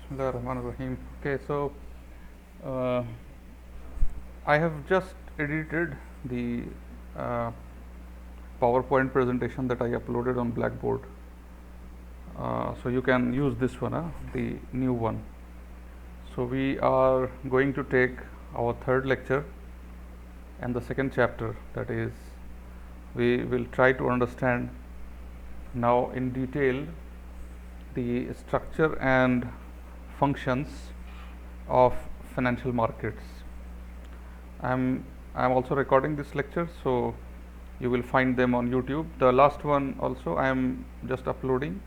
Bismillahirrahmanirrahim. Okay, so uh, I have just edited the uh, PowerPoint presentation that I uploaded on Blackboard. So you can use this one, the new one. So we are going to take our third lecture and the second chapter, that is, we will try to understand now in detail the structure and functions of financial markets. I'm also recording this lecture, so you will find them on YouTube. The last one also I am just uploading,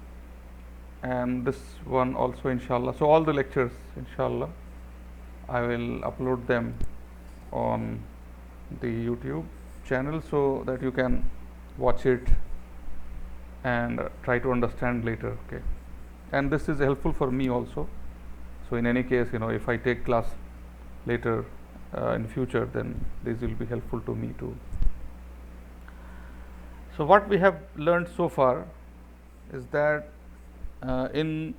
and this one also, inshallah. So all the lectures, inshallah, I will upload them on the YouTube channel so that you can watch it and try to understand later. Okay, and this is helpful for me also. So in any case, if I take class later in future, then this will be helpful to me too. So what we have learned so far is that in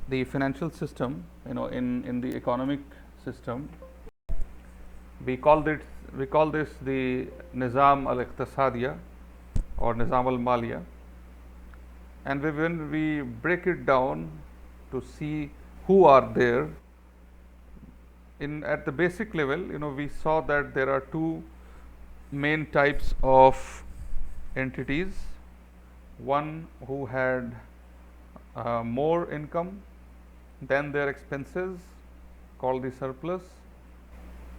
the financial system, in the economic system, we call this the Nizam al-Iqtisadiya or Nizam al-Maliya, and when we break it down to see who are there at the basic level, we saw that there are two main types of entities. One who had more income than their expenses, called the surplus,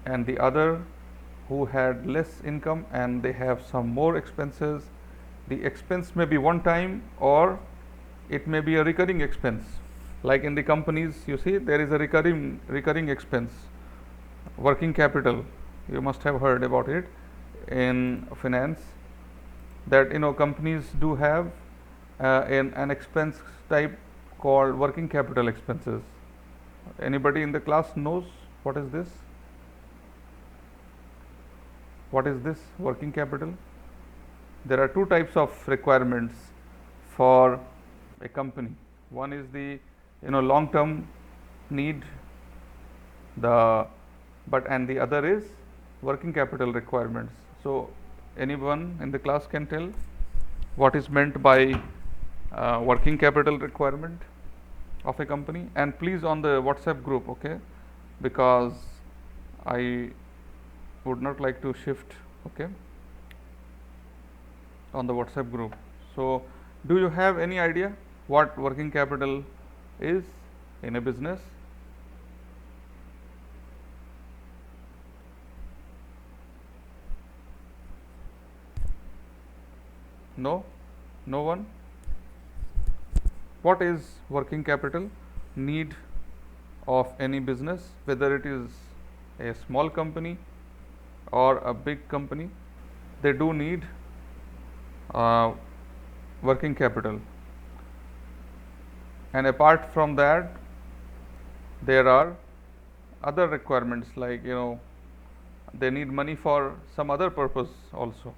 and the other who had less income and they have some more expenses. The expense may be one time or it may be a recurring expense. Like in the companies, you see there is a recurring expense, working capital. You must have heard about it in finance, that companies do have an expense type called working capital expenses. Anybody in the class knows what is this? What is this working capital? There are two types of requirements for a company. One is the long term need, and the other is working capital requirements. So anyone in the class can tell what is meant by working capital requirement of a company? And please on the WhatsApp group, okay, because I would not like to shift, okay, on the WhatsApp group. So do you have any idea what working capital is in a business? No? No one? What is working capital need of any business, whether it is a small company or a big company? They do need working capital, and apart from that there are other requirements, like they need money for some other purpose also.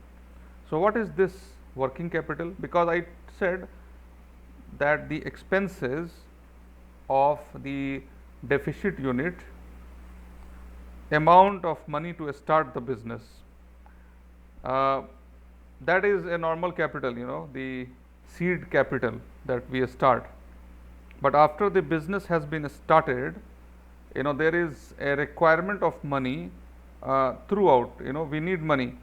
So what is this working capital? Because I said that the expenses of the deficit unit amount of money to start the business, that is a normal capital, the seed capital that we start. But after the business has been started, there is a requirement of money throughout. We need money.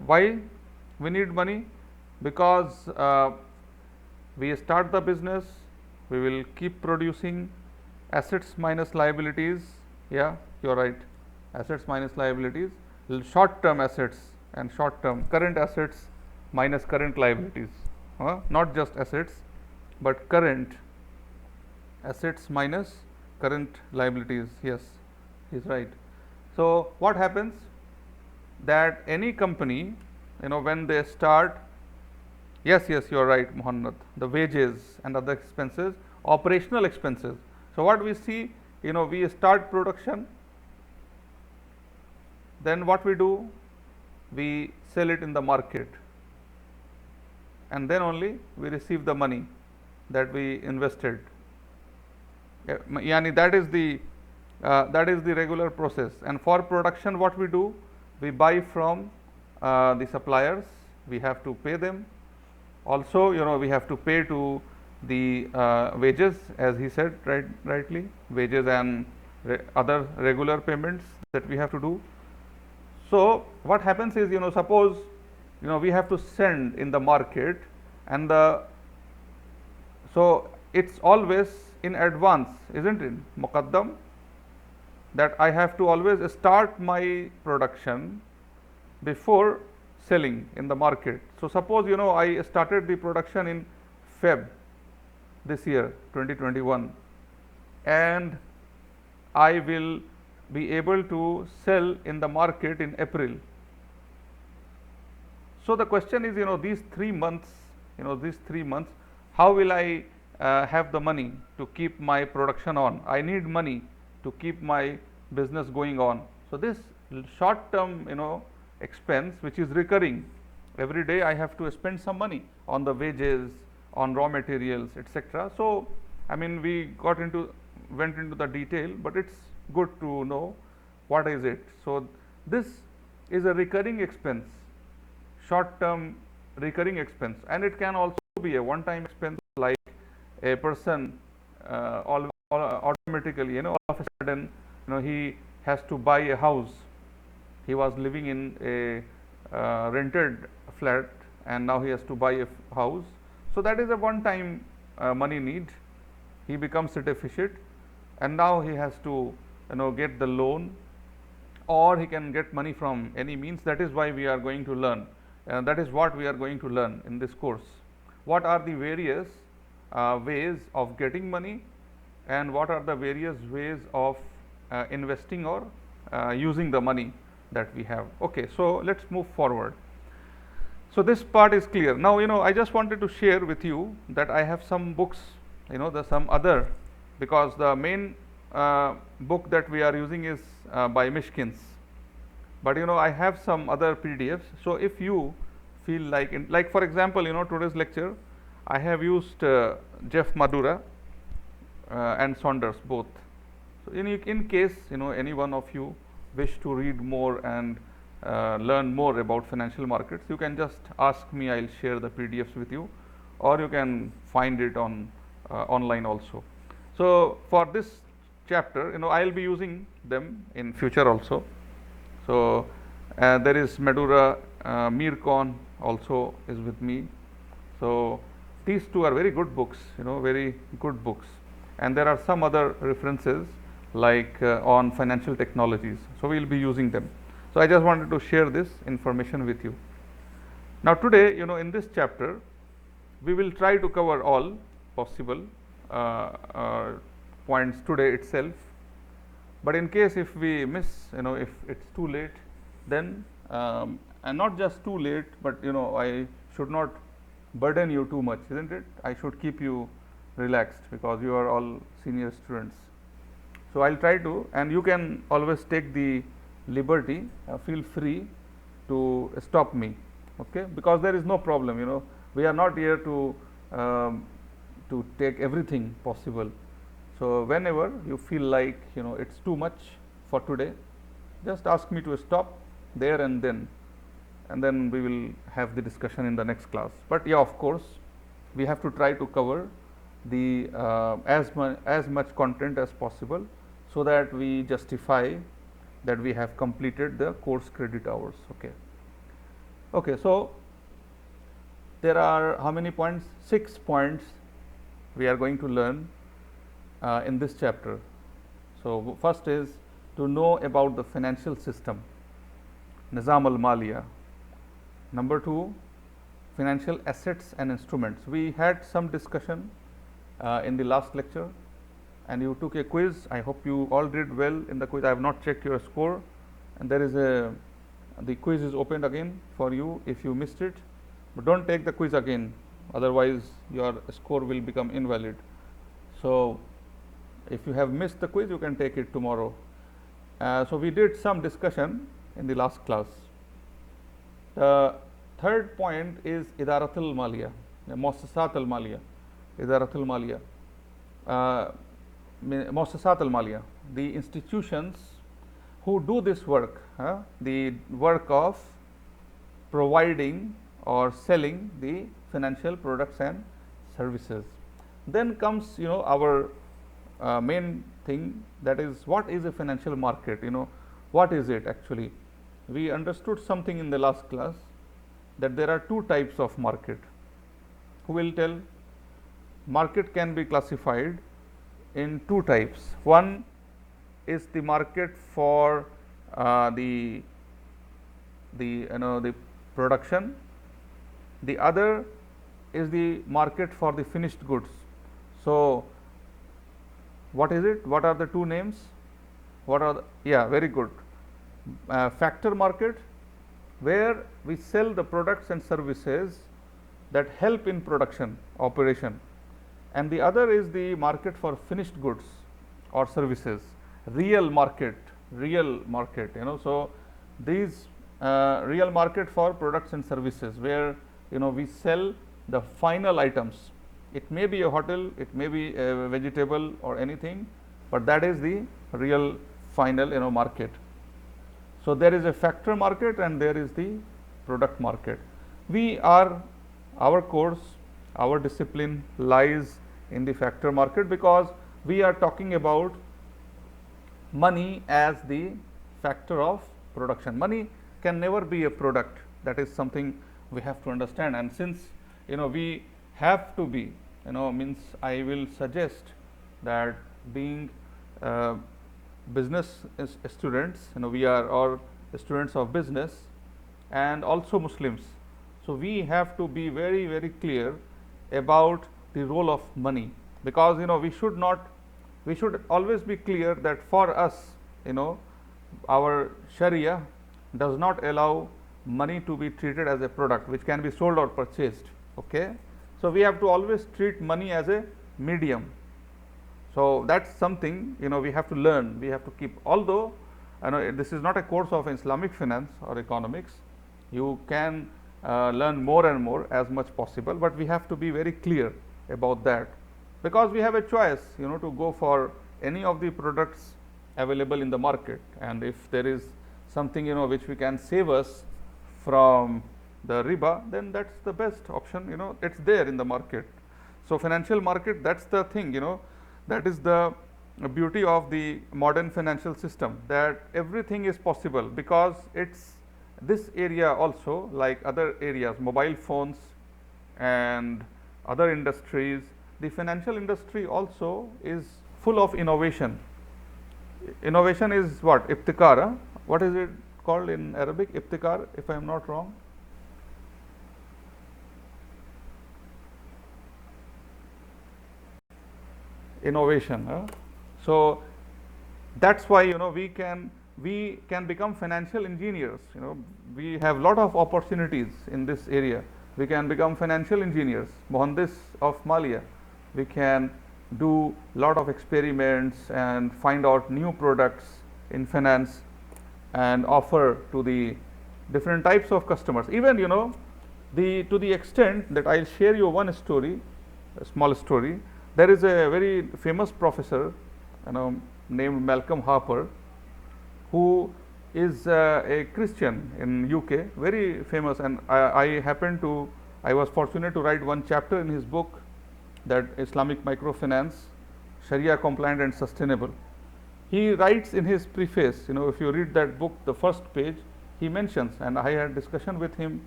Why we need money? Because we start the business, we will keep producing, assets minus liabilities. Yeah, you're right, assets minus liabilities, short term assets and short term current assets minus current liabilities, not just assets but current assets minus current liabilities. Yes, he's right. So what happens, that any company, when they start, yes, you're right, Muhammad, the wages and other expenses, operational expenses. So what we see, we start production, then what we do, we sell it in the market, and then only we receive the money that we invested. Yani that is the regular process. And for production, what we do, we buy from the suppliers, we have to pay them. Also, we have to pay to the wages, as he said, rightly, wages and other regular payments that we have to do. So what happens is, suppose we have to send in the market, and so it's always in advance, isn't it, muqaddam, that I have to always start my production before selling in the market. So suppose I started the production in Feb this year 2021, and I will be able to sell in the market in April. So the question is, these 3 months, how will I have the money to keep my production on? I need money to keep my business going on. So this short term, expense, which is recurring, every day I have to spend some money on the wages, on raw materials, etc. So I mean, we went into the detail, but it's good to know what is it. So this is a recurring expense, short term recurring expense, and it can also be a one time expense, like a person automatically, all of a sudden, he has to buy a house. He was living in a rented flat, and now he has to buy a house. So that is a one time money need. He becomes a deficit, and now he has to get the loan, or he can get money from any means. That is why we are going to learn, that is what we are going to learn in this course. What are the various ways of getting money, and what are the various ways of investing or using the money that we have. Okay, so let's move forward. So this part is clear. Now, I just wanted to share with you that I have some books, the some other, because the main book that we are using is by Mishkins, but I have some other PDFs. So if you feel like for example, today's lecture, I have used Jeff Madura and Saunders both. So in case any one of you wish to read more and learn more about financial markets, you can just ask me. I'll share the PDFs with you, or you can find it on online also. So for this chapter, I'll be using them in future also. So there is Madura, Mir Khan also is with me. So these two are very good books, very good books, and there are some other references like on financial technologies. So we'll be using them. So I just wanted to share this information with you. Now today, in this chapter, we will try to cover all possible points today itself. But in case if we miss, if it's too late, then and not just too late, but I should not burden you too much, isn't it? I should keep you relaxed because you are all senior students. So I'll try to, and you can always take the liberty, feel free to stop me, okay? Because there is no problem, we are not here to take everything possible. So whenever you feel like it's too much for today, just ask me to stop there and then we will have the discussion in the next class. But yeah, of course, we have to try to cover the as much content as possible, so that we justify that we have completed the course credit hours. Okay, so there are how many points? 6 points we are going to learn in this chapter. So first is to know about the financial system, Nizam al-Maliya. Number 2, financial assets and instruments. We had some discussion in the last lecture, and you took a quiz. I hope you all did well in the quiz. I have not checked your score, and there is the quiz is opened again for you if you missed it, but don't take the quiz again, otherwise your score will become invalid. So if you have missed the quiz, you can take it tomorrow. So we did some discussion in the last class. The third point is Idaratul Maliya, Muassasat al Maliya, Idaratul Maliya. Muassasat al-Maliya, the institutions who do this work, the work of providing or selling the financial products and services. Then comes our main thing, that is, what is a financial market? What is it actually? We understood something in the last class, that there are two types of market. Who will tell? Market can be classified in two types. One is the market for the production. The other is the market for the finished goods. So what is it? What are the two names? What are very good. Factor market, where we sell the products and services that help in production operation, and the other is the market for finished goods or services, real market. So these real market for products and services, where we sell the final items. It may be a hotel, it may be a vegetable or anything, but that is the real final market. So there is a factor market and there is the product market. Our course, our discipline lies in the factor market, because we are talking about money as the factor of production. Money can never be a product. That is something we have to understand. And since we have to be, I will suggest that being business students, we are all students of business and also Muslims. So we have to be very, very clear about the role of money, because we should always be clear that for us, our Sharia does not allow money to be treated as a product which can be sold or purchased. Okay, so we have to always treat money as a medium. So that's something we have to learn. We have to keep. Although this is not a course of Islamic finance or economics, you can learn more and more as much possible, but we have to be very clear about that, because we have a choice to go for any of the products available in the market, and if there is something which we can save us from the riba, then that's the best option. It's there in the market. So financial market, that's the thing. That is the beauty of the modern financial system, that everything is possible, because it's this area also, like other areas, mobile phones and other industries, the financial industry also is full of innovation. Innovation is what? Ibtikar. What is it called in Arabic? Ibtikar, if I am not wrong. Innovation. So that's why we can become financial engineers. We have lot of opportunities in this area. We can become financial engineers, Mohandis of Maliya. We can do lot of experiments and find out new products in finance and offer to the different types of customers. Even to the extent that I'll share you one story, a small story. There is a very famous professor named Malcolm Harper, who is a Christian in UK, very famous, and I was fortunate to write one chapter in his book, that Islamic microfinance, Sharia compliant and sustainable. He writes in his preface, if you read that book, the first page, he mentions, and I had discussion with him,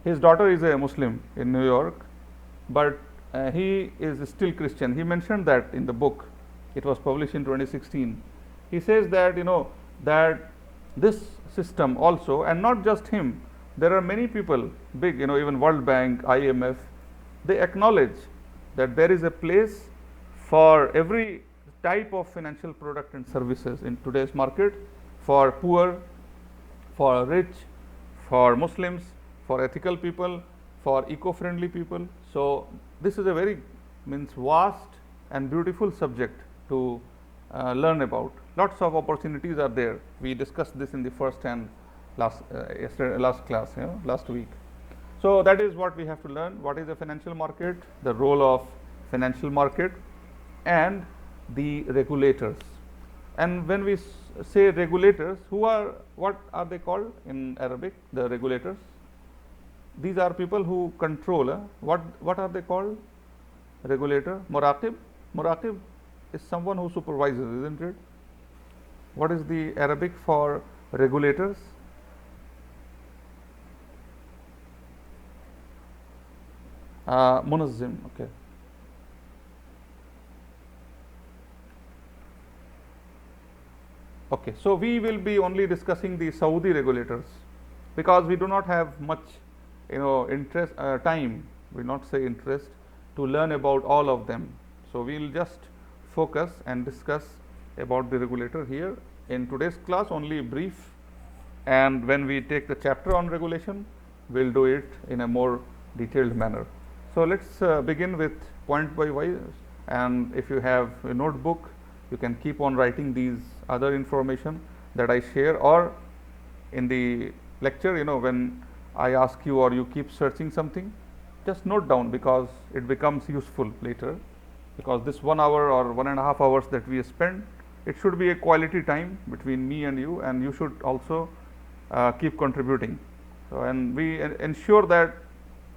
his daughter is a Muslim in New York, but he is still Christian. He mentioned that in the book. It was published in 2016. He says that that this system also, and not just him, there are many people, big, even World Bank, IMF, they acknowledge that there is a place for every type of financial product and services in today's market, for poor, for rich, for Muslims, for ethical people, for eco-friendly people. So this is a very vast and beautiful subject to learn about. Lots of opportunities are there. We discussed this in the first and last class, last week. So that is what we have to learn. What is a financial market? The role of financial market, and the regulators. And when we say regulators, what are they called in Arabic? The regulators. These are people who control. What are they called? Regulator. Muraqib. Muraqib is someone who supervises, isn't it? What is the Arabic for regulators? Munazzim. Okay. Okay, so we will be only discussing the Saudi regulators because we do not have much, interest, time, we not say interest, to learn about all of them. So we will just focus and discuss about the regulator here in today's class, only brief, and when we take the chapter on regulation, we'll do it in a more detailed manner. So let's begin with point by wise, and if you have a notebook, you can keep on writing these other information that I share, or in the lecture, when I ask you or you keep searching something, just note down because it becomes useful later, because this 1 hour or 1.5 hours that we spend, it should be a quality time between me and you should also keep contributing. So, and we ensure that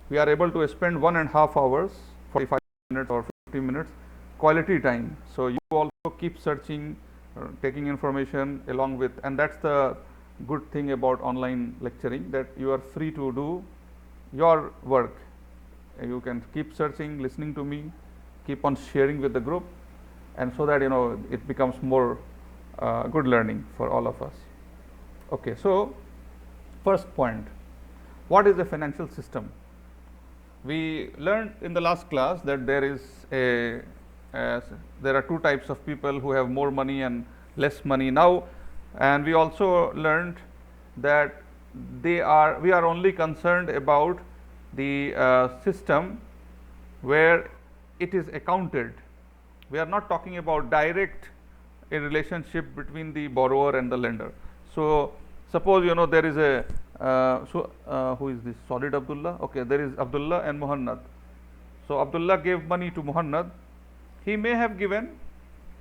we are able to spend 1.5 hours, 45 minutes or 50 minutes quality time. So you also keep searching, taking information along with, and that's the good thing about online lecturing, that you are free to do your work. You can keep searching, listening to me, keep on sharing with the group, and so that it becomes more good learning for all of us. Okay, so first point, what is a financial system? We learned in the last class that there are two types of people who have more money and less money now, and we also learned that we are only concerned about the system where it is accounted. We are not talking about direct a relationship between the borrower and the lender. So suppose there is a who is this? Solid Abdullah. Okay, there is Abdullah and Muhannad. So Abdullah gave money to Muhannad. He may have given,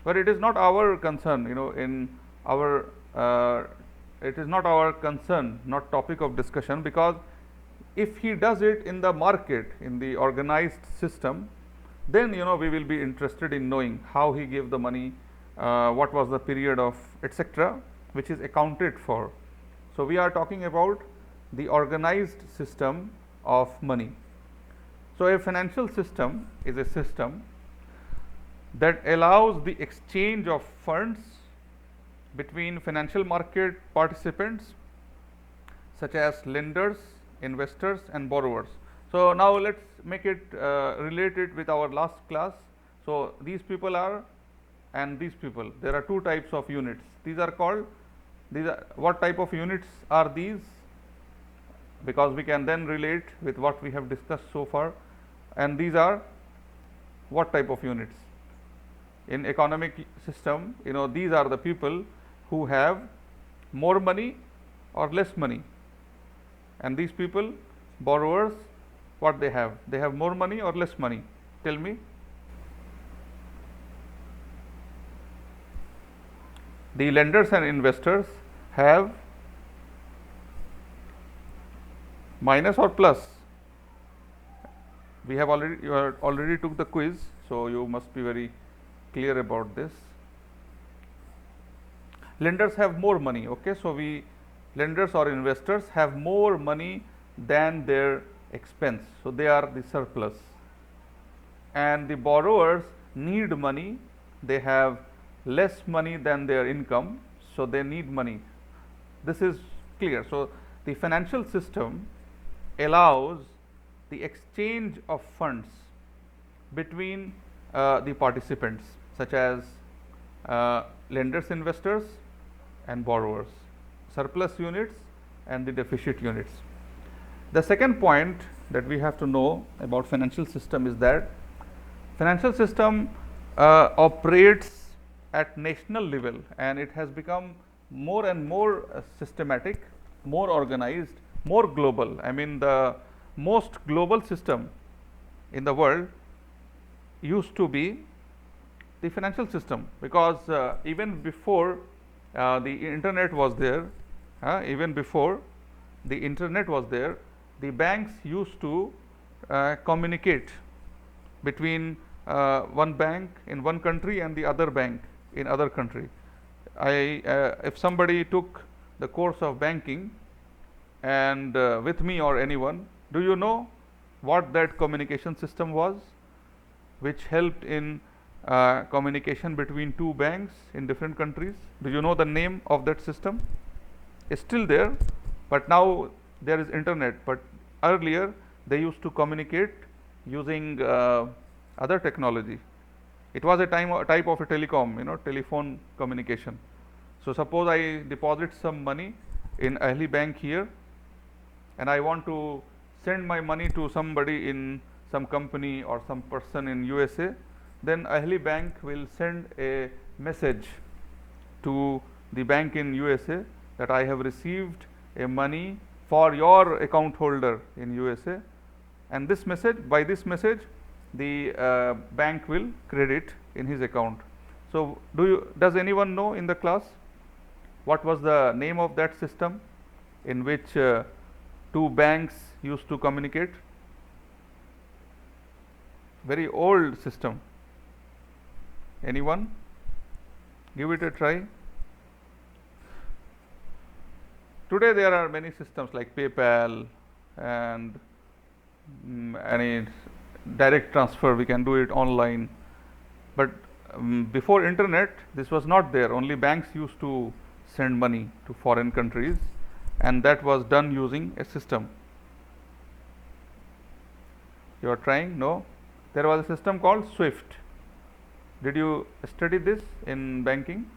but it is not our concern. In our it is not our concern, not topic of discussion, because if he does it in the market, in the organized system, then we will be interested in knowing how he gave the money, what was the period of, etc., which is accounted for. So we are talking about the organized system of money. So a financial system is a system that allows the exchange of funds between financial market participants such as lenders, investors and borrowers. So now let's make it related with our last class. So these people are, and these people, there are two types of units. These are called, what type of units are these? Because we can then relate with what we have discussed so far. And these are what type of units? In economic system, these are the people who have more money or less money. And these people, borrowers, what they have? They have more money or less money? Tell me. The lenders and investors have minus or plus? We have already took the quiz, so you must be very clear about this. Lenders have more money. Okay, so lenders or investors have more money than their expense, so they are the surplus. And the borrowers need money, they have less money than their income, so they need money. This is clear. So the financial system allows the exchange of funds between the participants, such as lenders, investors and borrowers, surplus units and the deficit units. The second point that we have to know about financial system is that financial system operates at national level, and it has become more and more systematic, more organized, more global. I mean, the most global system in the world used to be the financial system, because even before the internet was there, the banks used to communicate between one bank in one country and the other bank in other country. If somebody took the course of banking and with me or anyone, do you know what that communication system was, which helped in communication between two banks in different countries? Do you know the name of that system? It's still there, but now there is internet. But earlier they used to communicate using other technology. It was a type of a telecom, telephone communication. So suppose I deposit some money in Ahli Bank here, and I want to send my money to somebody in some company or some person in USA, then Ahli Bank will send a message to the bank in USA that I have received a money for your account holder in USA, and by this message the bank will credit in his account. So does anyone know in the class what was the name of that system in which two banks used to communicate? Very old system. Anyone? Give it a try. Today there are many systems like PayPal and any direct transfer, we can do it online. But before internet this was not there. Only banks used to send money to foreign countries, and that was done using a system. You are trying? No? There was a system called SWIFT. Did you study this in banking?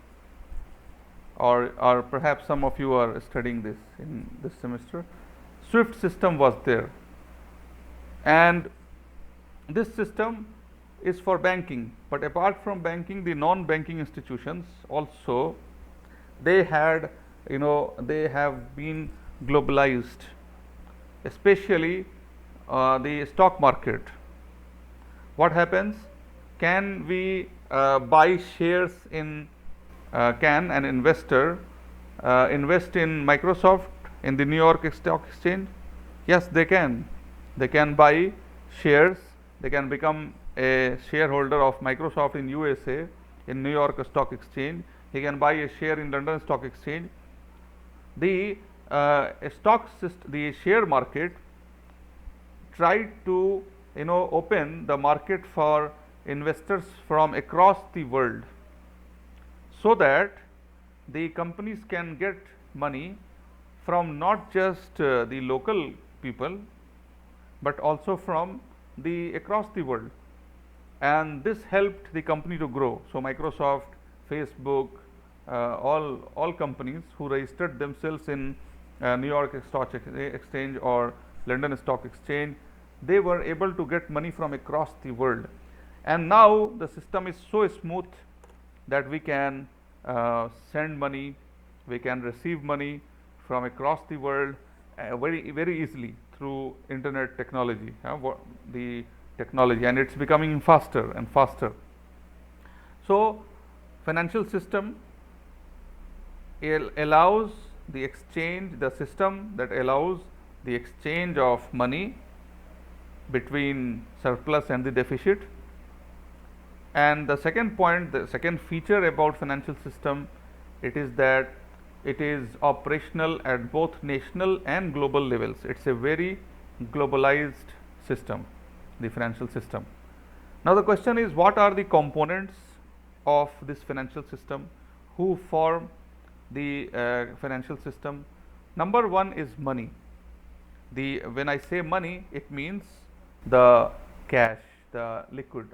Or perhaps some of you are studying this in this semester. SWIFT system was there, and this system is for banking. But apart from banking, the non-banking institutions also, they have been globalized, especially the stock market. What happens? Can we buy shares in can an investor invest in Microsoft in the New York Stock Exchange? Yes, they can. They can buy shares. They can become a shareholder of Microsoft in USA in New York Stock Exchange. He can buy a share in London Stock Exchange. The the share market tried to open the market for investors from across the world, so that the companies can get money from not just the local people, but also from the across the world, and this helped the company to grow. So Microsoft, Facebook, all companies who registered themselves in New York Stock Exchange or London Stock Exchange, they were able to get money from across the world. And now the system is so smooth that we can send money, we can receive money from across the world very easily through internet technology, the technology, and it's becoming faster and faster. So financial system allows the exchange, the system that allows the exchange of money between surplus and the deficit. And the second point, the second feature about financial system, it is that it is operational at both national and global levels. It's a very globalized system, the financial system. Now the question is, what are the components of this financial system? Who form the financial system? Number one is money. When I say money, it means the cash, the liquid,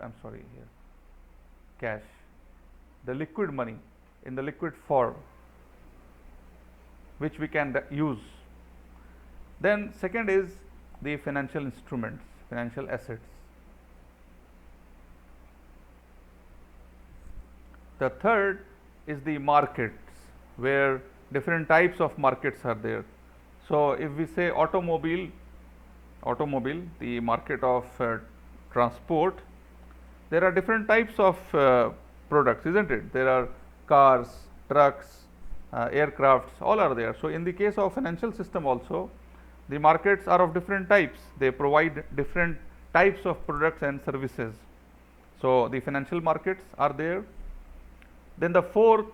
cash, the liquid money in the liquid form, which we can use. Then second is the financial instruments, financial assets. The third is the markets, where different types of markets are there. So if we say automobile, the market of transport, there are different types of products, isn't it? There are cars, trucks, aircrafts, all are there. So in the case of financial system also, the markets are of different types. They provide different types of products and services. So the financial markets are there. Then the fourth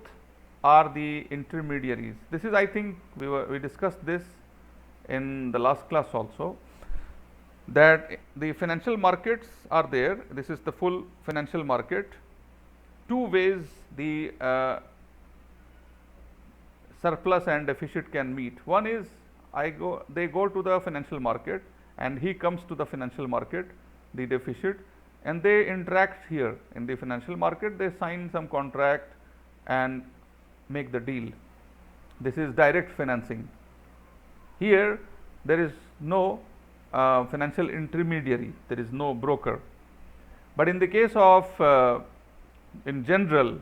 are the intermediaries. This is, I think, we discussed this in the last class also, that the financial markets are there. This is the full financial market. Two ways the surplus and deficit can meet. One is they go to the financial market and he comes to the financial market, the deficit, and they interact here in the financial market. They sign some contract and make the deal. This is direct financing. Here there is no financial intermediary, there is no broker. But in the case of in general,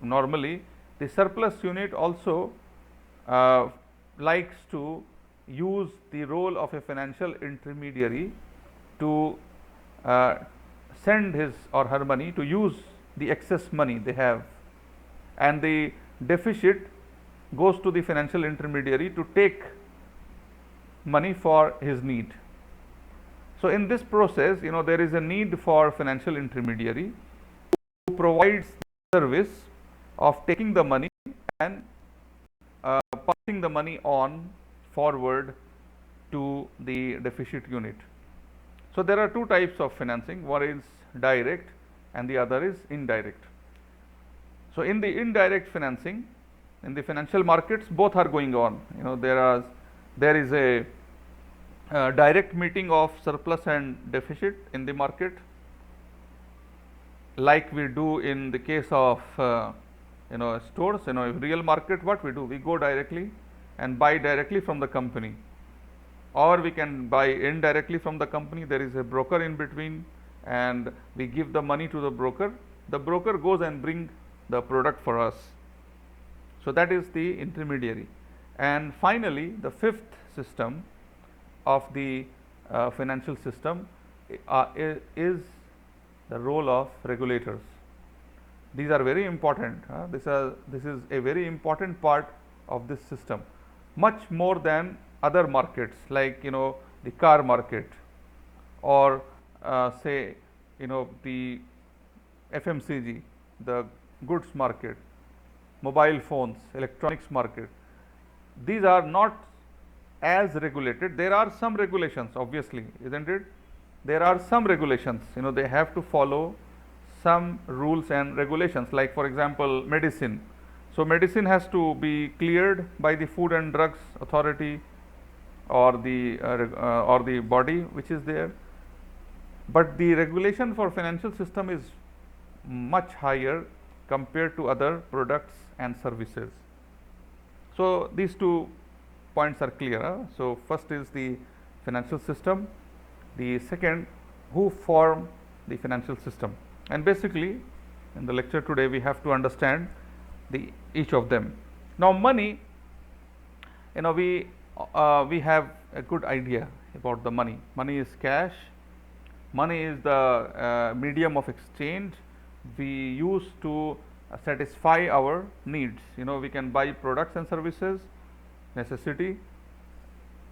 normally the surplus unit also likes to use the role of a financial intermediary to send his or her money, to use the excess money they have, and the deficit goes to the financial intermediary to take money for his need. So in this process, there is a need for financial intermediary who provides the service of taking the money and passing the money on forward to the deficit unit. So there are two types of financing. One is direct and the other is indirect. So in the indirect financing, in the financial markets, both are going on. There is a direct meeting of surplus and deficit in the market, like we do in the case of stores. Real market, what we do, we go directly and buy directly from the company, or we can buy indirectly from the company. There is a broker in between and we give the money to the broker. The broker goes and bring the product for us. So that is the intermediary. And finally, the fifth system of the financial system is the role of regulators. These are very important. This is a very important part of this system, much more than other markets, like the car market, or say the FMCG, the goods market, mobile phones, electronics market. These are not as regulated. There are some regulations, obviously, isn't it? There are some regulations. They have to follow some rules and regulations, like for example medicine. So medicine has to be cleared by the Food and Drugs Authority or the body which is there. But the regulation for financial system is much higher compared to other products and services. So these two points are clear. So first is the financial system. The second, who form the financial system. And basically in the lecture today we have to understand each of them. Now money, we have a good idea about the money. Money is cash. Money is the medium of exchange we use to satisfy our needs. We can buy products and services, necessity,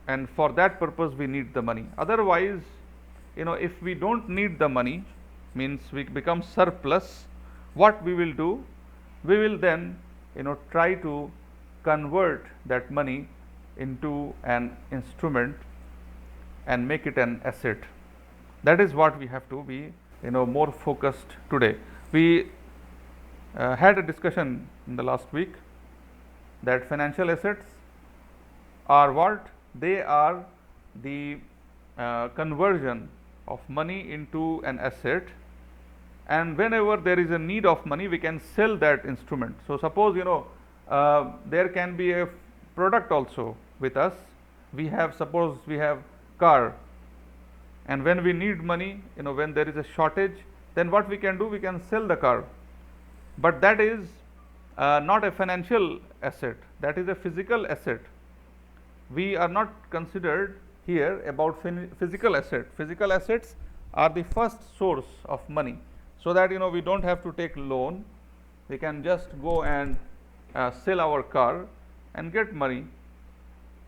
and for that purpose we need the money. Otherwise, if we don't need the money, means we become surplus, what we will do, we will then try to convert that money into an instrument and make it an asset. That is what we have to be more focused today. We had a discussion in the last week that financial assets are what? They are the conversion of money into an asset, and whenever there is a need of money we can sell that instrument. So suppose there can be a product also with us. Suppose we have car, and when we need money, when there is a shortage, then what we can do, we can sell the car. But that is not a financial asset, that is a physical asset. We are not considered here about physical asset. Physical assets are the first source of money, so that we don't have to take loan We can just go and sell our car and get money.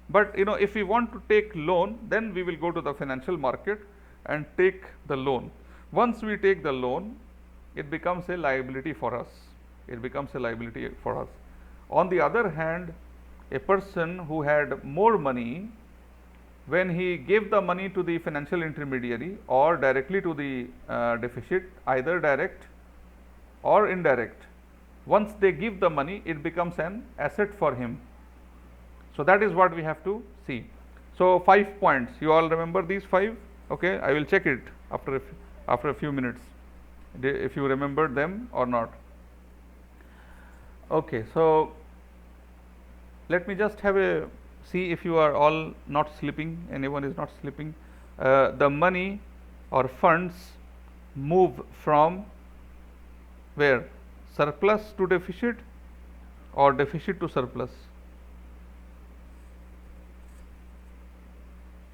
But if we want to take loan, then we will go to the financial market and take the loan. Once we take the loan, it becomes a liability for us. It becomes a liability for us. On the other hand, a person who had more money, when he gave the money to the financial intermediary or directly to the deficit, either direct or indirect, once they give the money, it becomes an asset for him. So that is what we have to see. So 5 points. You all remember these 5? Okay, I will check it after a few minutes, if you remembered them or not. Okay, so let me just have a see if you are all not sleeping. Anyone is not sleeping. The money or funds move from where? Surplus to deficit or deficit to surplus?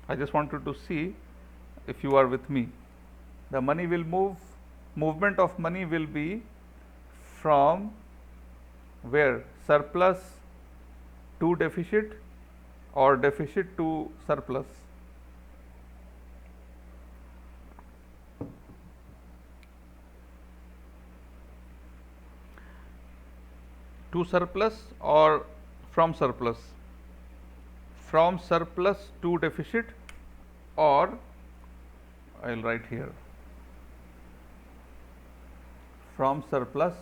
I just wanted to see if you are with me. The money will movement of money will be from where? Surplus to deficit or deficit to surplus? To surplus or from surplus? From surplus to deficit, or I will write here, from surplus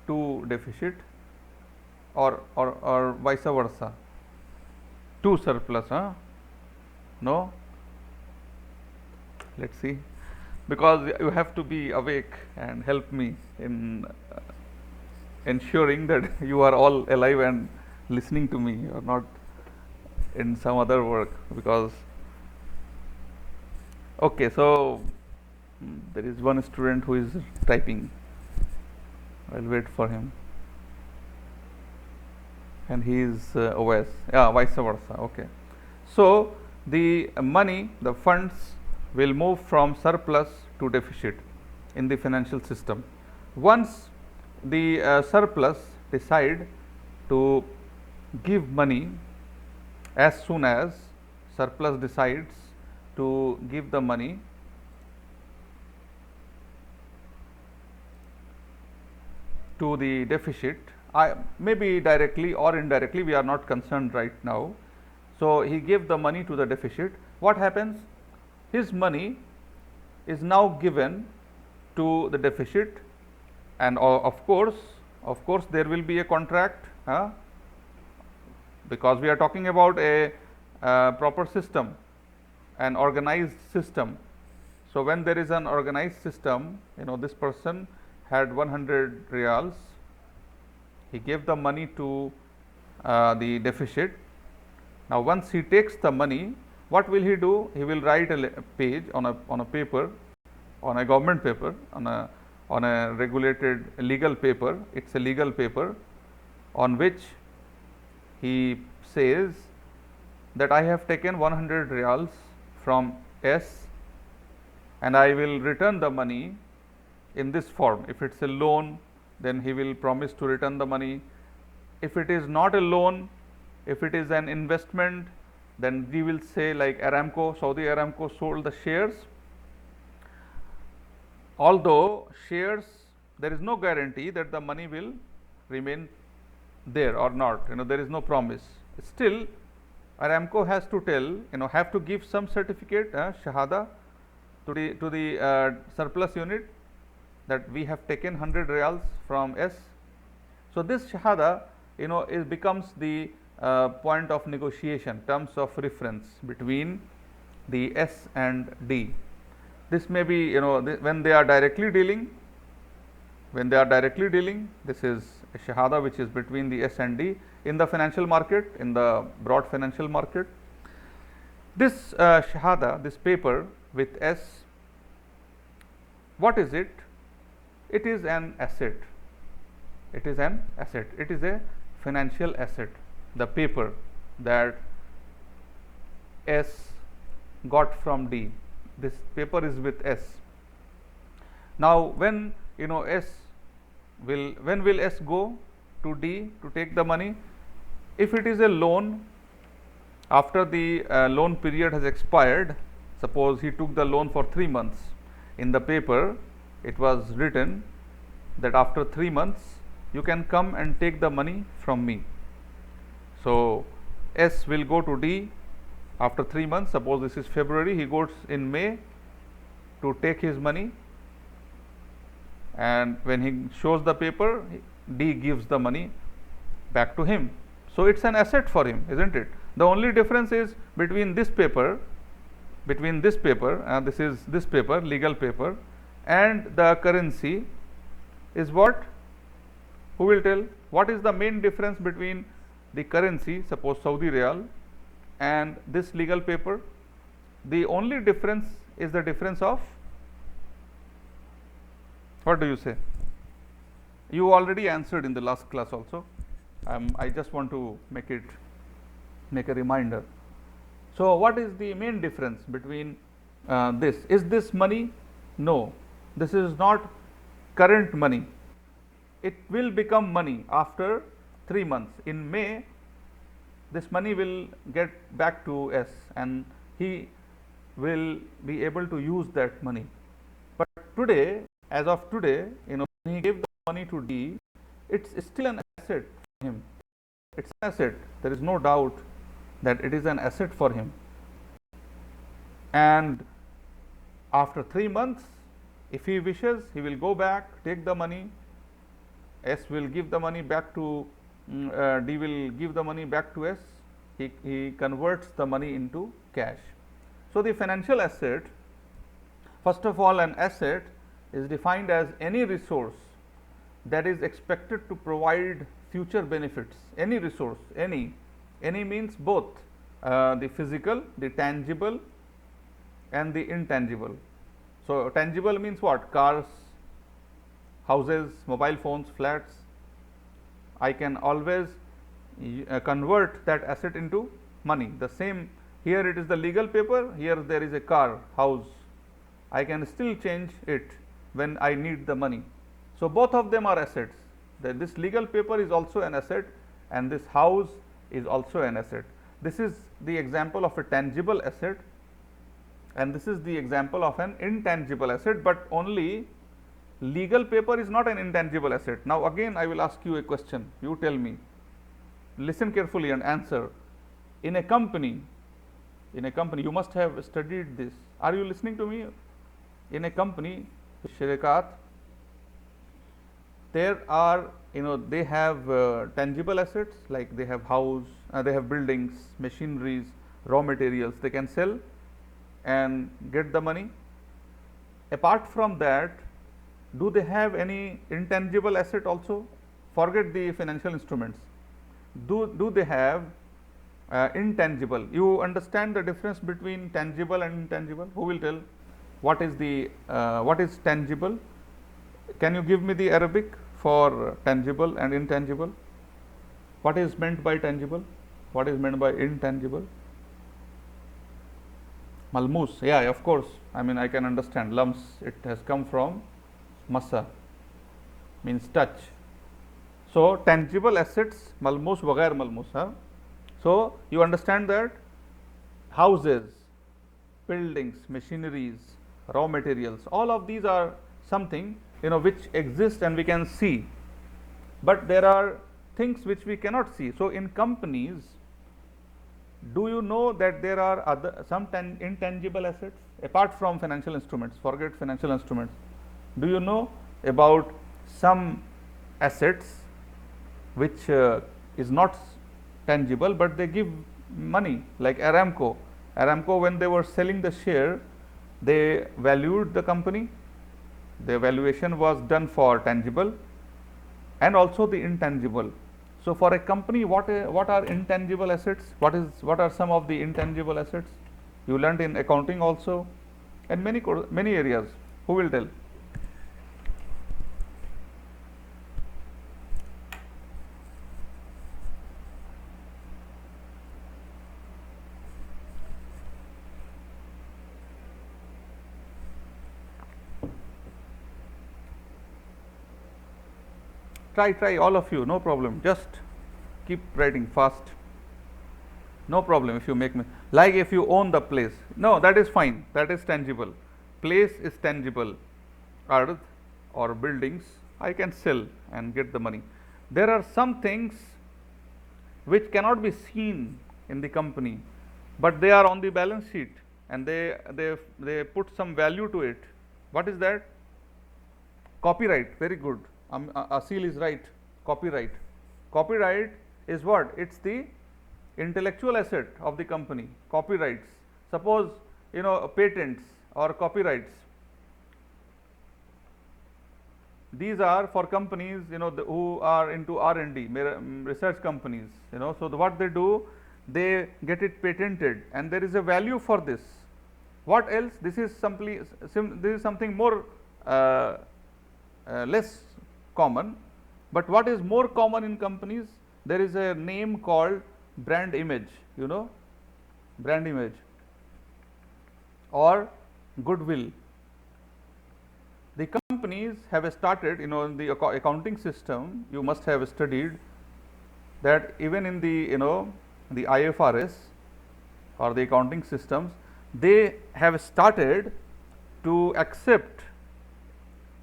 to deficit, or vice versa, to surplus, huh? No? Let's see, because you have to be awake and help me in ensuring that you are all alive and listening to me. You are not in some other work, because okay, so there is one student who is typing. I'll wait for him, and he is OS. Yeah, vice versa. Okay, so the money, the funds will move from surplus to deficit in the financial system. Once the surplus decide to give money, as soon as surplus decides to give the money to the deficit, maybe directly or indirectly, we are not concerned right now. So he gave the money to the deficit. What happens? His money is now given to the deficit, and of course there will be a contract, because we are talking about a proper system, an organized system. So when there is an organized system, this person had 100 reals, he gave the money to the deficit. Now once he takes the money, what will he do? He will write a page on a paper, on a government paper, on a regulated legal paper. It's a legal paper on which he says that I have taken 100 reals from S and I will return the money in this form. If it's a loan, then he will promise to return the money. If it is not a loan, if it is an investment, then we will say, like Aramco, Saudi Aramco sold the shares. Although shares, there is no guarantee that the money will remain there or not, there is no promise. Still Aramco has to tell, have to give some certificate, shahada, to the surplus unit, that we have taken 100 reals from S. So this shahada, it becomes the point of negotiation, terms of reference between the S and D. This may be, when they are directly dealing, this is a shahada which is between the S and D in the financial market, in the broad financial market. This shahada, this paper with S, what is it? It is an asset. It is an asset. It is a financial asset. The paper that S got from D. This paper is with S. Now when S when will S go to D to take the money? If it is a loan, after the loan period has expired, suppose he took the loan for 3 months, in the paper it was written that after 3 months you can come and take the money from me. So S will go to D after 3 months. Suppose this is February, he goes in May to take his money, and when he shows the paper, D gives the money back to him. So it's an asset for him, isn't it? The only difference is between this paper, this is this paper, legal paper, and the currency is what? Who will tell? What is the main difference between the currency, suppose Saudi Riyal, and this legal paper? The only difference is the difference of, what do you say? You already answered in the last class also. I just want to make a reminder. So what is the main difference between this? Is this money? No, this is not current money. It will become money after 3 months. In May, this money will get back to S, and he will be able to use that money. But today, as of today, when he gave the money to D, it's still an asset for him. It's an asset. There is no doubt that it is an asset for him. And after 3 months, if he wishes, he will go back, take the money. S will give the money back to D will give the money back to S. He converts the money into cash. So the financial asset, first of all, an asset is defined as any resource that is expected to provide future benefits. Any resource, any means both the physical, the tangible, and the intangible. So tangible means what? Cars, houses, mobile phones, flats. I can always convert that asset into money. The same here, it is the legal paper, here there is a car, house. I can still change it when I need the money. So both of them are assets. This legal paper is also an asset, and this house is also an asset. This is the example of a tangible asset, and this is the example of an intangible asset, but only legal paper is not an intangible asset. Now again I will ask you a question. You tell me, listen carefully and answer. In a company, you must have studied this. Are you listening to me? In a company, sharikat, there are, they have tangible assets, like they have house, they have buildings, machineries, raw materials. They can sell and get the money. Apart from that, do they have any intangible asset also? Forget the financial instruments. Do they have intangible? You understand the difference between tangible and intangible? Who will tell? What is tangible? Can you give me the Arabic for tangible and intangible? What is meant by tangible? What is meant by intangible? Malmus. Yeah, of course. I mean, I can understand. Lums. It has come from massa, means touch. So tangible assets, malmus, wagair malmus. So you understand that houses, buildings, machineries, raw materials, all of these are something which exist and we can see, but there are things which we cannot see. So in companies, do you know that there are some intangible assets apart from financial instruments? Forget financial instruments. Do you know about some assets which is not tangible, but they give money, like Aramco? Aramco, when they were selling the share, they valued the company. The valuation was done for tangible and also the intangible. So for a company, what are intangible assets? What are some of the intangible assets? You learned in accounting also, and many areas. Who will tell? try all of you, no problem. Just keep writing fast. No problem if you make me, like if you own the place. No, that is fine. That is tangible. Place is tangible. Earth or buildings, I can sell and get the money. There are some things which cannot be seen in the company, but they are on the balance sheet and they put some value to it. What is that? Copyright. Very good. Asil is right. Copyright. Copyright is what? It's the intellectual asset of the company. Copyrights. Suppose patents or copyrights. These are for companies who are into R&D, research companies. So what they do, they get it patented, and there is a value for this. What else? This is simply this is something more less common, but what is more common in companies? There is a name called brand image. Brand image or goodwill. The companies have started, in the accounting system, you must have studied that even in the the IFRS or the accounting systems, they have started to accept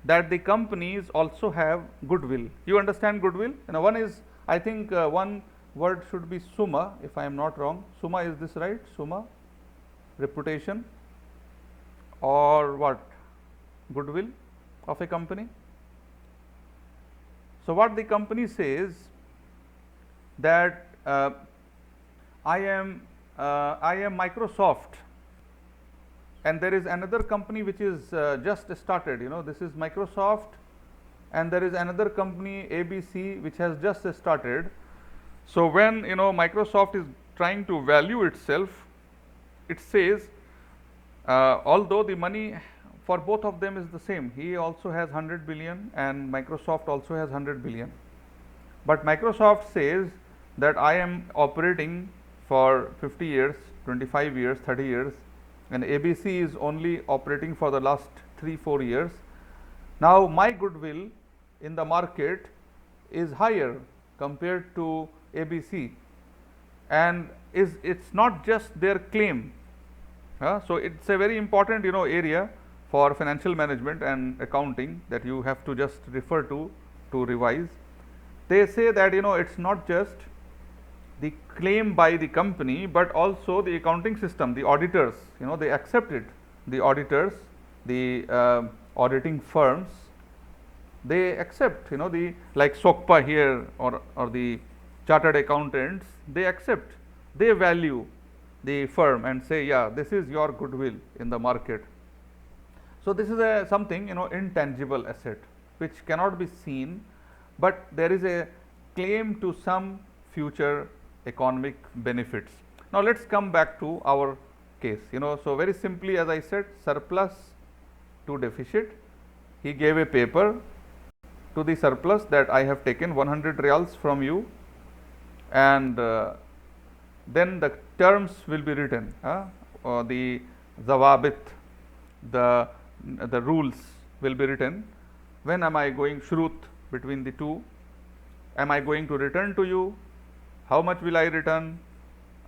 that the companies also have goodwill. You understand goodwill? One is, I think one word should be summa, if I am not wrong. Summa, is this right? Summa, reputation, or what? Goodwill of a company. So what the company says that I am Microsoft, and there is another company which is just started. This is Microsoft, and there is another company ABC which has just started. So when Microsoft is trying to value itself, it says although the money for both of them is the same, he also has 100 billion and Microsoft also has 100 billion, but Microsoft says that I am operating for 50 years, 25 years, 30 years, and ABC is only operating for the last 3-4 years. Now my goodwill in the market is higher compared to ABC, and it's not just their claim. So it's a very important area for financial management and accounting that you have to just refer to revise. They say that it's not just the claim by the company, but also the accounting system, the auditors, they accept it. The auditors, the auditing firms, they accept, the like SOCPA here or the chartered accountants, they accept, they value the firm and say, yeah, this is your goodwill in the market. So this is something intangible asset which cannot be seen, but there is a claim to some future economic benefits. Now let's come back to our case. So very simply, as I said, surplus to deficit. He gave a paper to the surplus that I have taken 100 reals from you, and then the terms will be written, the zawabit, the rules will be written. When am I going shrut between the two? Am I going to return to you? How much will I return?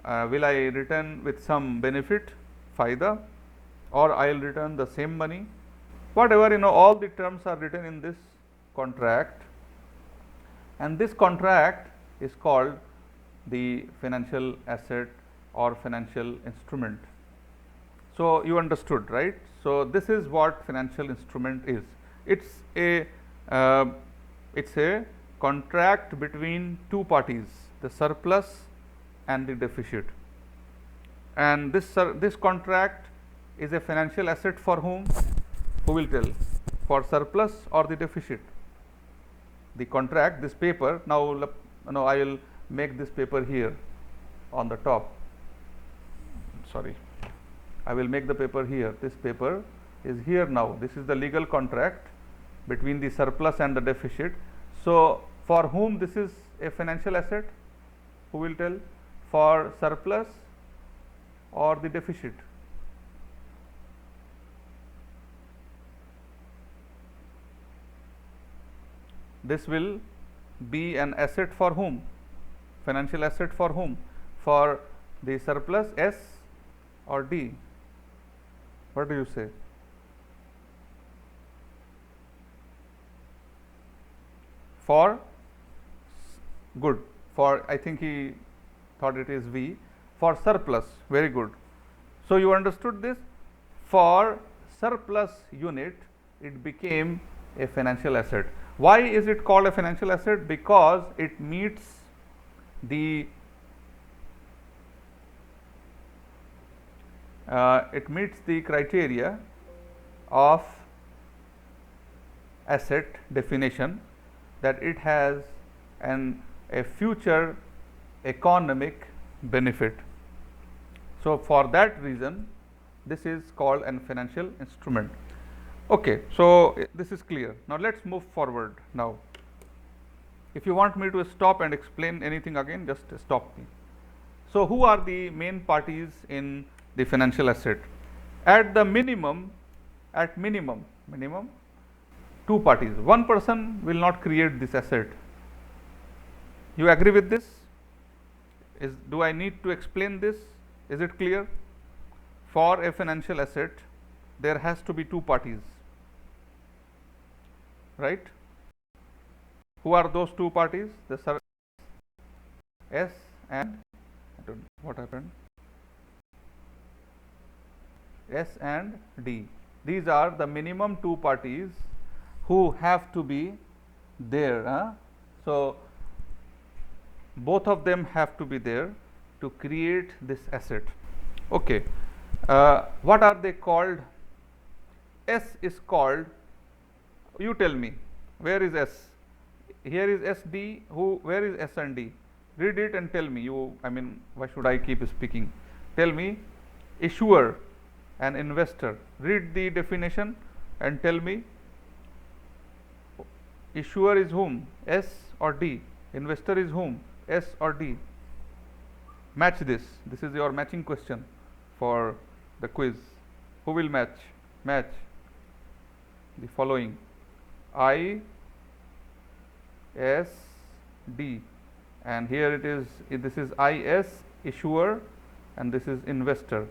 Will I return with some benefit, faida, or I will return the same money? Whatever, all the terms are written in this contract, and this contract is called the financial asset or financial instrument. So you understood, right? So this is what financial instrument is. It's a contract between two parties, the surplus and the deficit, and this contract is a financial asset for whom? Who will tell? For surplus or the deficit? The contract, this paper. Now I will make this paper here on the top. Sorry, I will make the paper here. This paper is here now. This is the legal contract between the surplus and the deficit. So for whom this is a financial asset? Who will tell? For surplus or the deficit? This will be an asset for whom? Financial asset for whom? For the surplus S or D? What do you say? For good. For, I think he thought it is V. For surplus. Very good. So you understood this? For surplus unit, it became a financial asset. Why is it called a financial asset? Because it meets the criteria of asset definition, that it has a future economic benefit. So for that reason, this is called an financial instrument. Okay, so this is clear. Now let's move forward now. If you want me to stop and explain anything again, just stop me. So who are the main parties in the financial asset? At minimum, two parties. One person will not create this asset. You agree with this? Do I need to explain this? Is it clear? For a financial asset, there has to be two parties, right? Who are those two parties? The S and, I don't know what happened, S and D. These are the minimum two parties who have to be there. So both of them have to be there to create this asset. Okay. What are they called? S is called, you tell me, where is S? Here is SD. Where is S and D? Read it and tell me. Why should I keep speaking? Tell me. Issuer and investor. Read the definition and tell me. Issuer is whom? S or D? Investor is whom? S or D? Match this. This is your matching question for the quiz. Who will match? Match the following: I, S, D, and here it is. This is IS, issuer, and this is investor.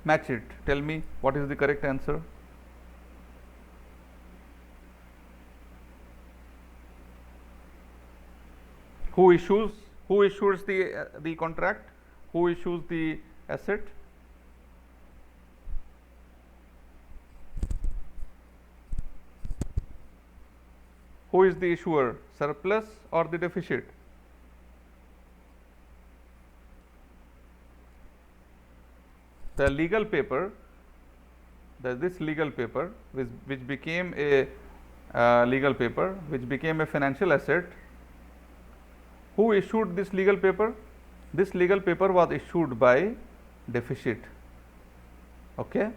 Match it. Tell me what is the correct answer. Who issues? Who issues the contract? Who issues the asset? Who is the issuer? Surplus or the deficit? The legal paper, this legal paper, which became a legal paper, which became a financial asset. Who issued this legal paper? This legal paper was issued by deficit. Okay,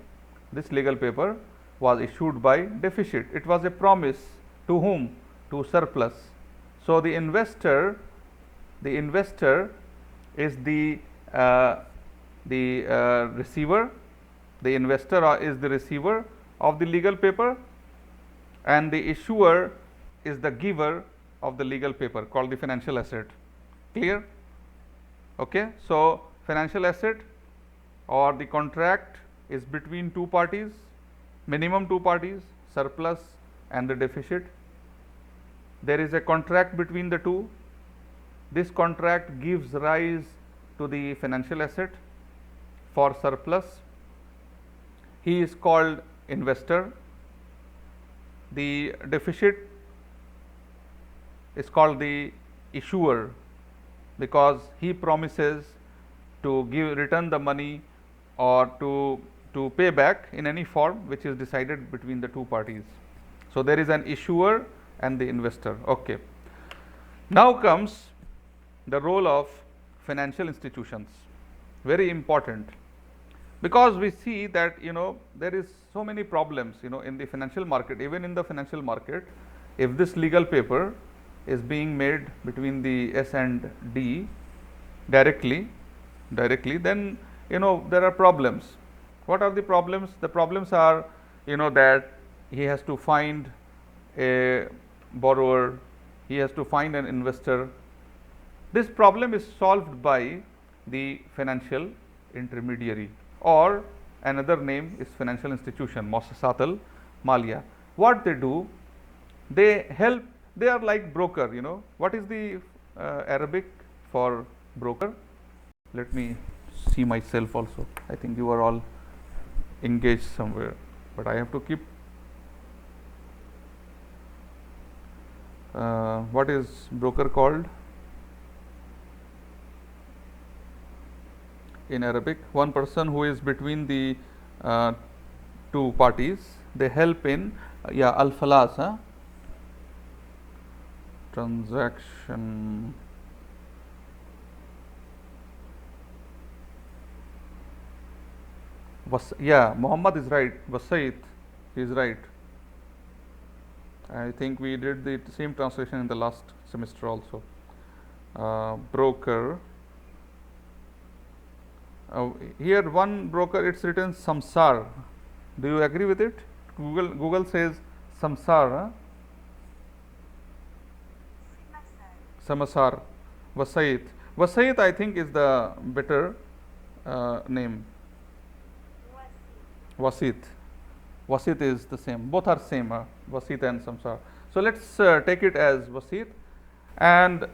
this legal paper was issued by deficit. It was a promise to whom? To surplus. So the investor is the receiver. The investor is the receiver of the legal paper, and the issuer is the giver of the legal paper, called the financial asset. Clear? Okay. So financial asset or the contract is between two parties, minimum two parties, surplus and the deficit. There is a contract between the two. This contract gives rise to the financial asset. For surplus, he is called investor. The deficit is called the issuer, because he promises to return the money or to pay back in any form which is decided between the two parties. So there is an issuer and the investor. Okay. Now comes the role of financial institutions. Very important, because we see that there is so many problems in the financial market. Even in the financial market, if this legal paper is being made between the S and D directly, then there are problems. What are the problems? The problems are that he has to find a borrower, He has to find an investor. This problem is solved by the financial intermediary, or another name is financial institution, Muassasat al-Maliya. What they do, they help, they are like broker, you know. What is the Arabic for broker? Let me see myself also. I think you are all engaged somewhere, but I have to keep. What is broker called in Arabic? One person who is between the two parties. They help in al-falas, transaction. Muhammad is right. Wasait is right. I think we did the same translation in the last semester also. Broker. Here one broker, it's written samsar. Do you agree with it? Google says samsar. Samasar. Wasait. Wasait I think is the better name. Wasit. Wasit is the same. Both are same. Wasit and samsar. So let's take it as Wasit. And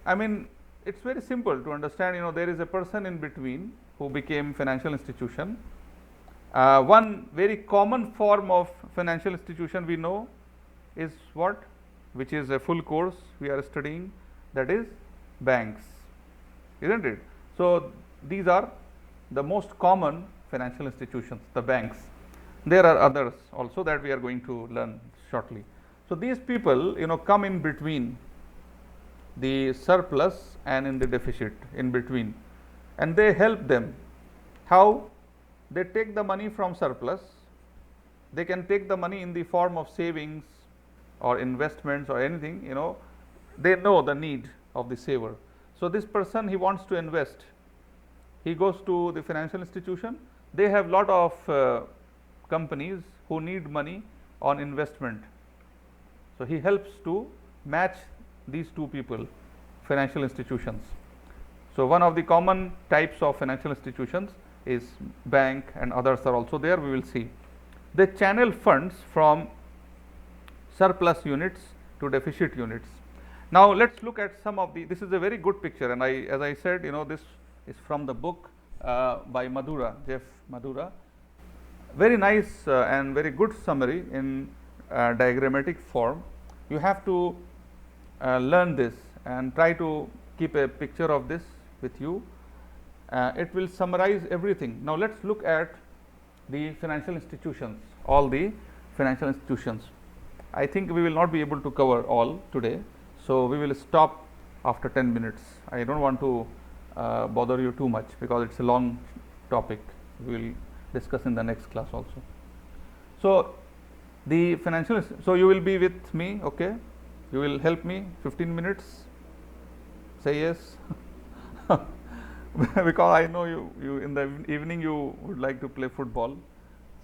I mean, it's very simple to understand. You know, there is a person in between who became financial institution. One very common form of financial institution we know is what? Which is a full course we are studying, that is banks, isn't it? So these are the most common financial institutions, the banks. There are others also that we are going to learn shortly. So these people, you know, come in between the surplus and in the deficit, in between, and they help them. How? They take the money from surplus. They can take the money in the form of savings or investments or anything, you know. They know the need of the saver. So this person, he wants to invest. He goes to the financial institution. They have lot of companies who need money on investment. So he helps to match these two people, financial institutions. So one of the common types of financial institutions is bank, and others are also there, we will see. They channel funds from surplus units to deficit units. Now let's look at some of the, this is a very good picture, and as I said, you know, this is from the book by Madhura, Jeff Madhura. Very nice and very good summary in diagrammatic form. You have to learn this and try to keep a picture of this with you. It will summarize everything. Now let's look at the financial institutions, all the financial institutions. I think we will not be able to cover all today, so we will stop after 10 minutes. I don't want to bother you too much because it's a long topic. We will discuss in the next class also. So the financial, so you will be with me, okay? You will help me 15 minutes. Say yes. Because I know you in the evening you would like to play football,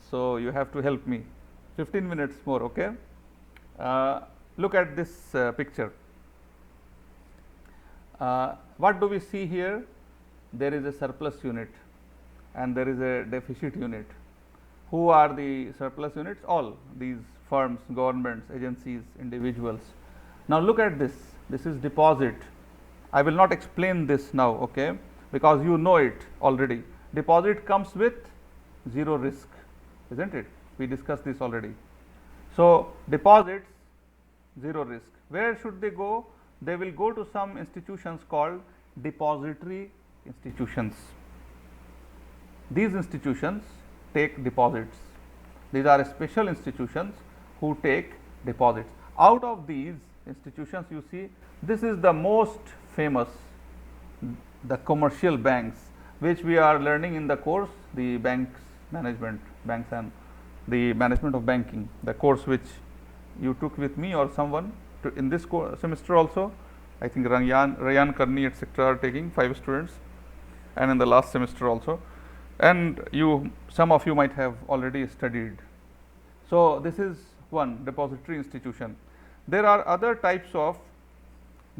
so you have to help me 15 minutes more, okay? Look at this picture. What do we see here? There is a surplus unit and there is a deficit unit. Who are the surplus units? All these firms, governments, agencies, individuals. Now look at this. This is deposit. I will not explain this now, okay, because you know it already. Deposit comes with zero risk, isn't it? We discussed this already. So deposits, zero risk. Where should they go? They will go to some institutions called depository institutions. These institutions take deposits. These are special institutions who take deposits. Out of these institutions, you see, this is the most famous, the commercial banks, which we are learning in the course, the banks management, banks and the management of banking, the course which you took with me or someone in this semester also. I think Rayan, Karni, etc. are taking 5 students, and in the last semester also, and some of you might have already studied. So this is one depository institution. There are other types of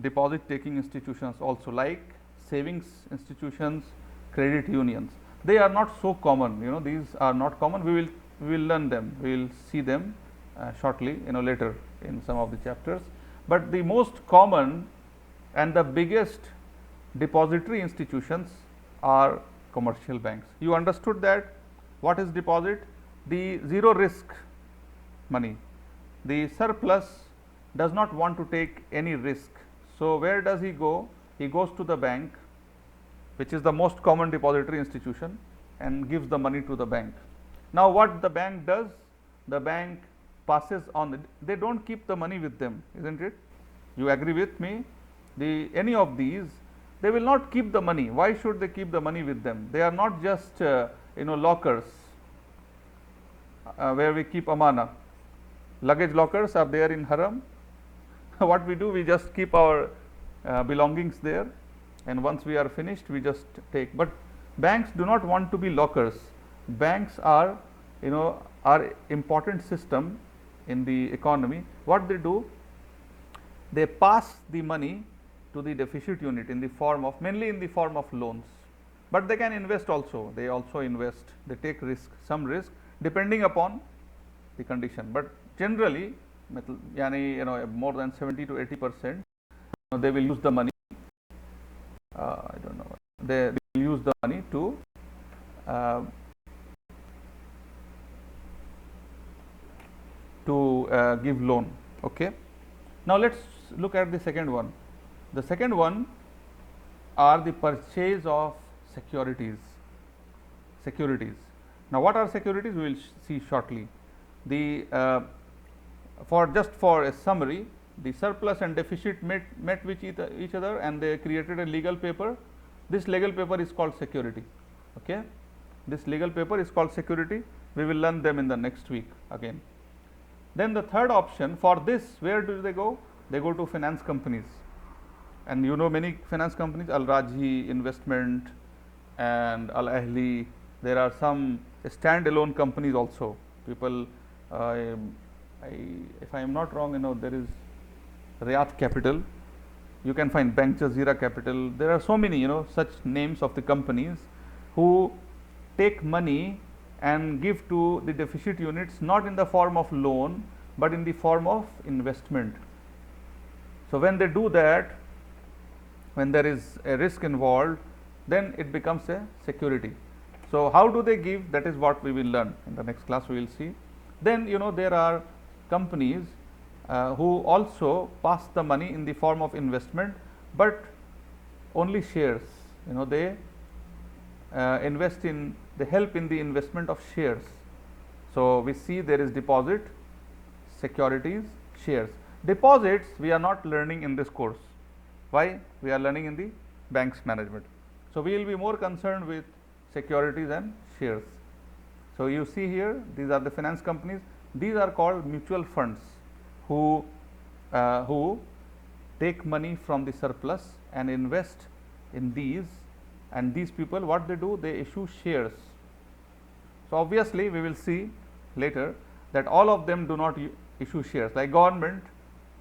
deposit taking institutions also, like savings institutions, credit unions. They are not so common, these are not common. We will learn them, we will see them shortly, later in some of the chapters. But the most common and the biggest depository institutions are commercial banks. You understood that what is deposit? The zero risk money. The surplus does not want to take any risk. So, where does he go? He goes to the bank, which is the most common depository institution, and gives the money to the bank. Now, what the bank does? The bank passes on. They do not keep the money with them, isn't it? You agree with me? Any of these, they will not keep the money. Why should they keep the money with them? They are not just lockers where we keep amana. Luggage lockers are there in haram. What we do, we just keep our belongings there, and once we are finished, we just take. But banks do not want to be lockers. Banks are important system in the economy. What they do? They pass the money to the deficit unit in the form of, mainly in the form of loans, but they can invest also. They also invest. They take risk, some risk, depending upon the condition. But generally, more than 70 to 80%, they will use the money. I don't know. They will use the money to give loan. Okay. Now let's look at the second one. The second one are the purchase of securities. Securities. Now, what are securities? We will see shortly. The for a summary, the surplus and deficit met with each other, and they created a legal paper. This legal paper is called security. Okay, this legal paper is called security. We will learn them in the next week again. Then the third option for this, where do they go? They go to finance companies, and many finance companies, Al Rajhi Investment and Al Ahli. There are some standalone companies also. People, if I am not wrong, there is Riyadh Capital. You can find Bank Jazeera Capital. There are so many, such names of the companies who take money and give to the deficit units, not in the form of loan, but in the form of investment. So, when they do that, when there is a risk involved, then it becomes a security. So, how do they give? That is what we will learn in the next class. We will see. Then there are companies who also pass the money in the form of investment, but only shares. They invest in, they help in the investment of shares. So, we see there is deposit, securities, shares. Deposits we are not learning in this course. Why? We are learning in the banks management. So, we will be more concerned with securities and shares. So, you see here, these are the finance companies. These are called mutual funds who take money from the surplus and invest in these, and these people, what they do? They issue shares. So, obviously, we will see later that all of them do not issue shares. Like government,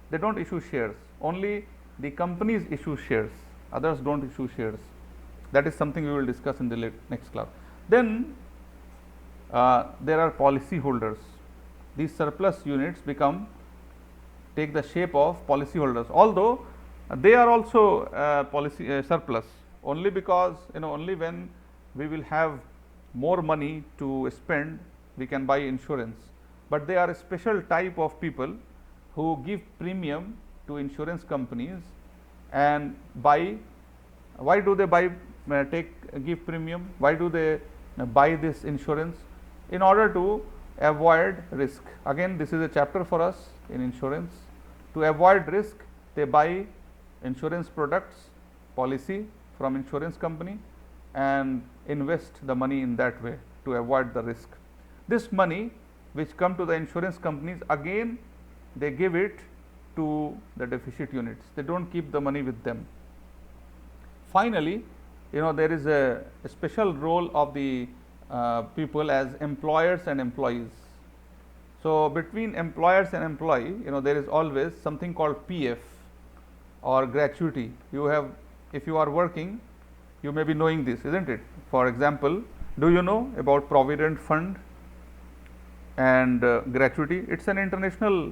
they do not issue shares, only the companies issue shares, others do not issue shares. That is something we will discuss in the next class. Then there are policy holders. These surplus units take the shape of policy holders, although they are also surplus, only because only when we will have more money to spend, we can buy insurance. But they are a special type of people who give premium to insurance companies and buy. Why do they give premium? Why do they buy this insurance? In order to avoid risk. Again, this is a chapter for us in insurance. To avoid risk, they buy insurance products, policy from insurance company, and invest the money in that way to avoid the risk. This money which come to the insurance companies, again they give it to the deficit units. They do not keep the money with them. Finally, there is a special role of the people as employers and employees. So between employers and employee, there is always something called PF or gratuity. You have, if you are working, you may be knowing this, isn't it? For example, do you know about Provident Fund and gratuity? It's an international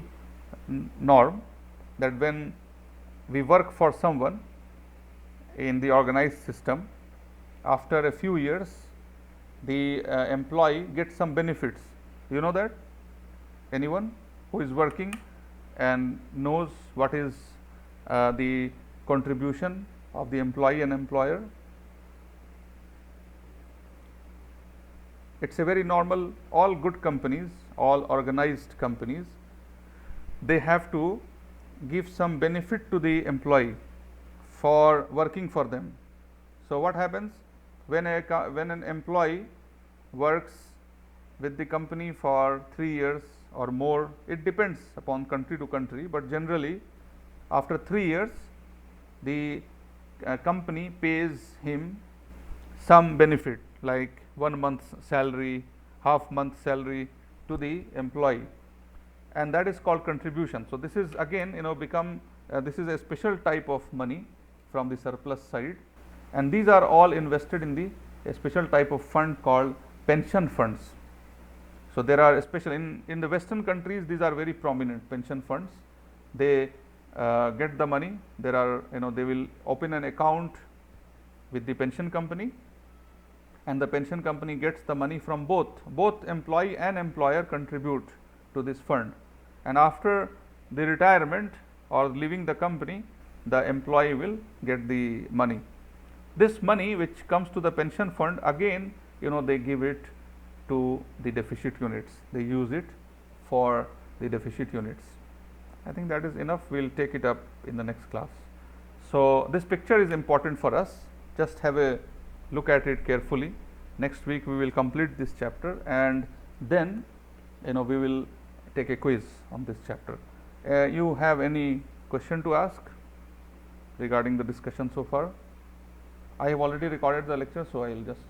norm that when we work for someone in the organized system, after a few years, the employee gets some benefits. You know that? Anyone who is working and knows what is the contribution of the employee and employer? It's a very normal, all good companies, all organized companies, they have to give some benefit to the employee for working for them. So what happens when an employee works with the company for 3 years or more? It depends upon country to country, but generally after 3 years the company pays him some benefit like 1 month's salary, half month salary to the employee, and that is called contribution. So this is again become this is a special type of money from the surplus side, and these are all invested in a special type of fund called pension funds. So there are especially in the Western countries, these are very prominent pension funds. They get the money. There are they will open an account with the pension company, and the pension company gets the money from both employee and employer contribute to this fund, and after the retirement or leaving the company, the employee will get the money. This money which comes to the pension fund, again they give it to the deficit units. They use it for the deficit units. I think that is enough. We will take it up in the next class. So this picture is important for us. Just have a look at it carefully. Next week we will complete this chapter, and then we will take a quiz on this chapter. You have any question to ask regarding the discussion so far? I have already recorded the lecture, so I will just